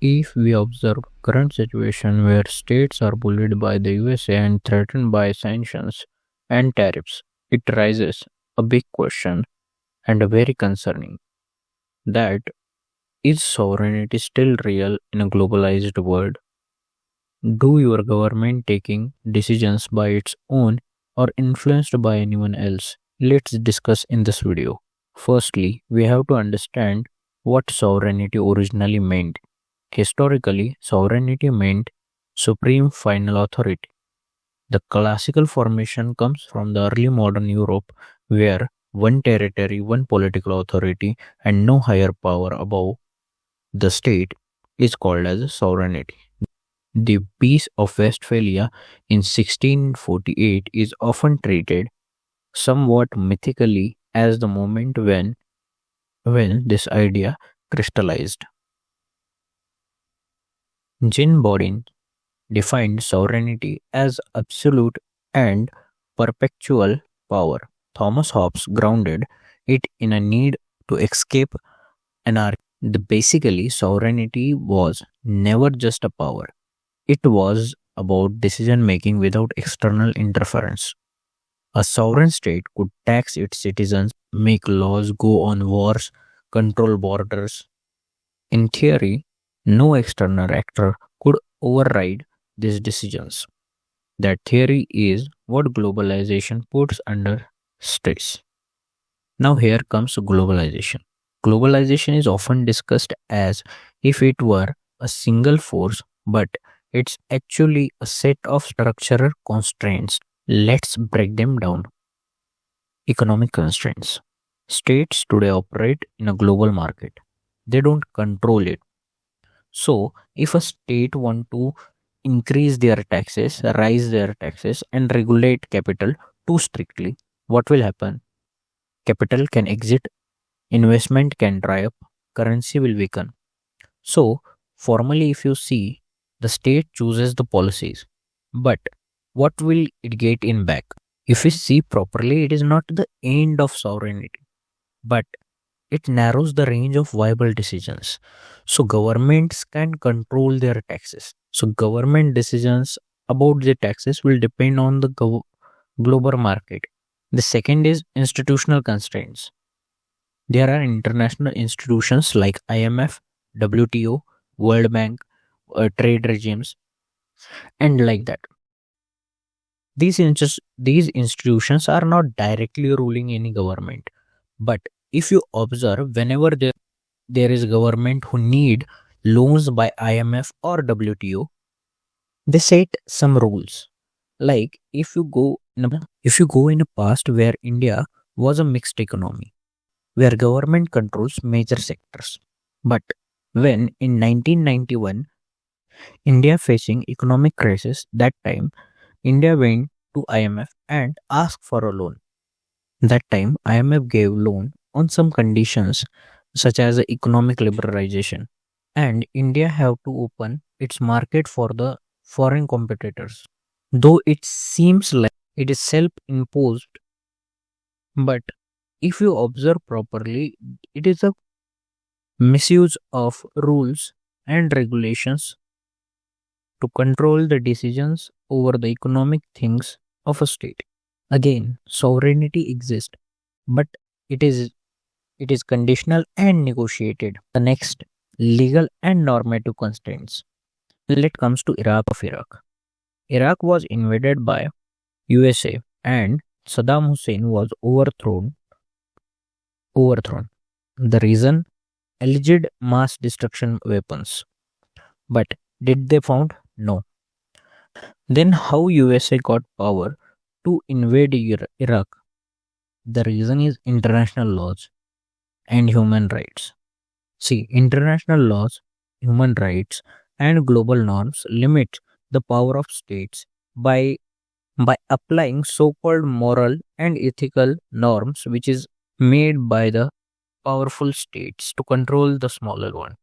If we observe current situation where states are bullied by the USA and threatened by sanctions and tariffs, it raises a big question and a very concerning that is sovereignty still real in a globalized world? Do your government taking decisions by its own or influenced by anyone else? Let's discuss in this video. Firstly, we have to understand what sovereignty originally meant. Historically, sovereignty meant supreme final authority. The classical formation comes from the early modern Europe, where one territory, one political authority, and no higher power above the state is called as sovereignty. The Peace of Westphalia in 1648 is often treated somewhat mythically as the moment when this idea crystallized. Jean Bodin defined sovereignty as absolute and perpetual power. Thomas Hobbes grounded it in a need to escape anarchy. Basically, sovereignty was never just a power, it was about decision making without external interference. A sovereign state could tax its citizens, make laws, go on wars, control borders. In theory, no external actor could override these decisions. That theory is what globalization puts under stress. Now, here comes globalization. Globalization is often discussed as if it were a single force, but it's actually a set of structural constraints. Let's break them down. Economic constraints. States today operate in a global market. They don't control it. So, if a state want to increase their taxes, raise their taxes, and regulate capital too strictly, what will happen? Capital can exit, investment can dry up, currency will weaken. So, formally, if you see, the state chooses the policies, but what will it get in back? If we see properly, it is not the end of sovereignty, but it narrows the range of viable decisions. So governments can control their taxes. So government decisions about the taxes will depend on the global market. The second is institutional constraints. There are international institutions like IMF, WTO, World Bank, trade regimes, and like that. These institutions are not directly ruling any government, but if you observe, whenever there is government who need loans by IMF or WTO, they set some rules. Like if you go in a past where India was a mixed economy, where government controls major sectors. But when in 1991 India facing economic crisis, that time India went to IMF and asked for a loan. That time IMF gave loan on some conditions such as economic liberalization, and India have to open its market for the foreign competitors. Though it seems like it is self imposed, but if you observe properly, it is a misuse of rules and regulations to control the decisions over the economic things of a state. Again, sovereignty exists, but it is it is conditional and negotiated. The next, legal and normative constraints. Let comes to Iraq. Iraq was invaded by USA and Saddam Hussein was overthrown. The reason, alleged mass destruction weapons. But did they found? No. Then how USA got power to invade Iraq? The reason is international laws and human rights. See, international laws, human rights, and global norms limit the power of states by applying so-called moral and ethical norms which is made by the powerful states to control the smaller one.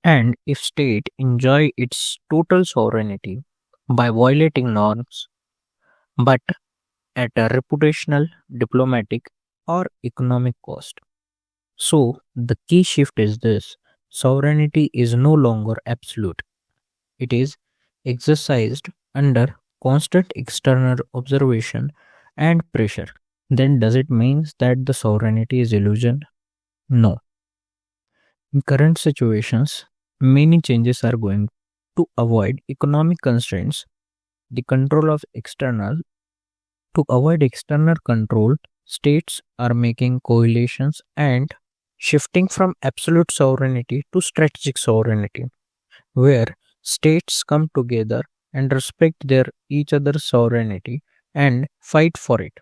And if state enjoy its total sovereignty by violating norms but at a reputational, diplomatic or economic cost. So the key shift is this. sovereignty is no longer absolute. It is exercised under constant external observation and pressure. Then does it mean that the sovereignty is illusion? No. In current situations, many changes are going to avoid economic constraints, the control of external. To avoid external control, states are making coalitions and shifting from absolute sovereignty to strategic sovereignty, where states come together and respect their each other's sovereignty and fight for it.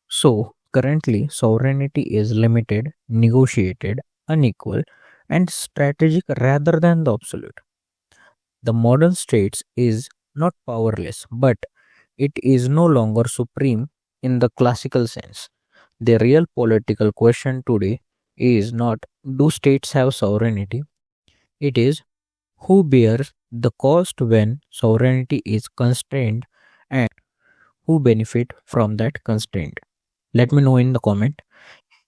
So, currently, sovereignty is limited, negotiated, unequal, and strategic rather than the absolute. The modern states is not powerless, but it is no longer supreme in the classical sense. The real political question today is not do states have sovereignty? It is who bears the cost when sovereignty is constrained and who benefit from that constraint. Let me know in the comment.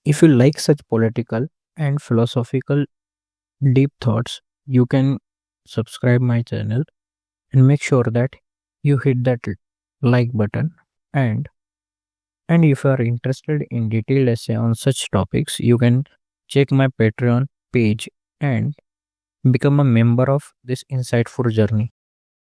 If you like such political and philosophical deep thoughts, you can subscribe my channel and make sure that you hit that like button, and if you are interested in detailed essay on such topics, you can check my Patreon page and become a member of this insightful journey.